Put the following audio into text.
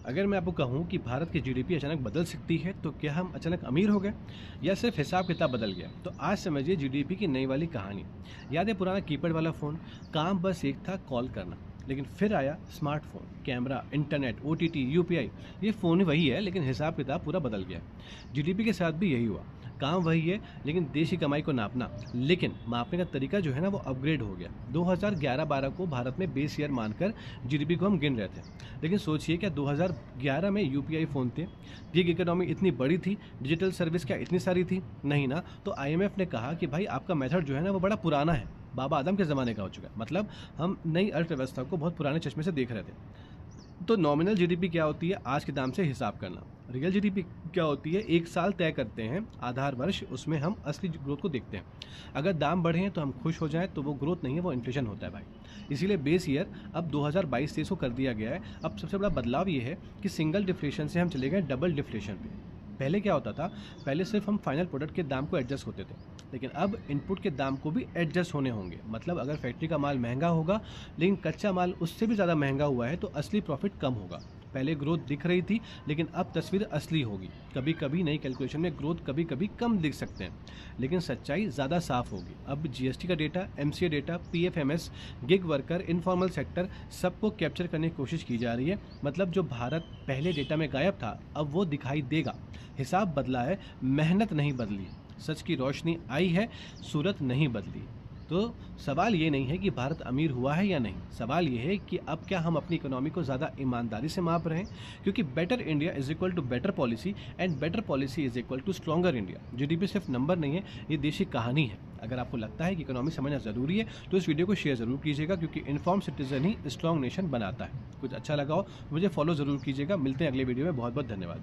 अगर मैं आपको कहूँ कि भारत की जीडीपी अचानक बदल सकती है तो क्या हम अचानक अमीर हो गए या सिर्फ हिसाब किताब बदल गया? तो आज समझिए जीडीपी की नई वाली कहानी। याद है पुराना कीपैड वाला फ़ोन? काम बस एक था, कॉल करना। लेकिन फिर आया smartphone, camera, internet, OTT, UPI. ये फ़ोन ही वही है लेकिन हिसाब किताब पूरा बदल गया। जीडीपी के साथ भी यही हुआ। काम वही है लेकिन देश की कमाई को नापना, लेकिन मापने का तरीका जो है ना वो अपग्रेड हो गया। 2011-12 को भारत में बेस ईयर मानकर जीडीपी को हम गिन रहे थे। लेकिन सोचिए क्या 2011 में यूपीआई फ़ोन थे, गिग इकोनॉमी इतनी बड़ी थी, डिजिटल सर्विस क्या इतनी सारी थी? नहीं ना। तो आईएमएफ ने कहा कि भाई आपका मेथड जो है ना वो बड़ा पुराना है, बाबा आदम के ज़माने का हो चुका है। मतलब हम नई अर्थव्यवस्था को बहुत पुराने चश्मे से देख रहे थे। तो नॉमिनल जीडीपी क्या होती है? आज के दाम से हिसाब करना। रियल जीडीपी क्या होती है? एक साल तय करते हैं, आधार वर्ष, उसमें हम असली ग्रोथ को देखते हैं। अगर दाम बढ़े हैं तो हम खुश हो जाएं, तो वो ग्रोथ नहीं है, वो इन्फ्लेशन होता है भाई। इसीलिए बेस ईयर अब 2022-23 को कर दिया गया है। अब सबसे बड़ा बदलाव ये है कि सिंगल डिफ्लेशन से हम चले गए डबल डिफ्लेशन पे। पहले क्या होता था? पहले सिर्फ हम फाइनल प्रोडक्ट के दाम को एडजस्ट होते थे, लेकिन अब इनपुट के दाम को भी एडजस्ट होने होंगे। मतलब अगर फैक्ट्री का माल महंगा होगा लेकिन कच्चा माल उससे भी ज़्यादा महंगा हुआ है तो असली प्रॉफिट कम होगा। पहले ग्रोथ दिख रही थी लेकिन अब तस्वीर असली होगी। कभी कभी नई कैलकुलेशन में ग्रोथ कभी कभी कम दिख सकते हैं लेकिन सच्चाई ज़्यादा साफ होगी। अब जीएसटी का data, MCA data, PFMS, gig worker, informal sector, सबको कैप्चर करने की कोशिश की जा रही है। मतलब जो भारत पहले डेटा में गायब था अब वो दिखाई देगा। हिसाब बदला है, मेहनत नहीं बदली। सच की रोशनी आई है, सूरत नहीं बदली। तो सवाल ये नहीं है कि भारत अमीर हुआ है या नहीं, सवाल ये है कि अब क्या हम अपनी इकोनॉमी को ज़्यादा ईमानदारी से माप रहे हैं? क्योंकि better India is equal to better policy and better policy is equal to stronger India. GDP सिर्फ नंबर नहीं है, ये देश की कहानी है। अगर आपको लगता है कि इकोनॉमी समझना ज़रूरी है तो इस वीडियो को शेयर ज़रूर कीजिएगा, क्योंकि इन्फॉर्म सिटीजन ही स्ट्रॉन्ग नेशन बनाता है। कुछ अच्छा लगा हो मुझे फॉलो ज़रूर कीजिएगा। मिलते हैं अगले वीडियो में। बहुत बहुत धन्यवाद।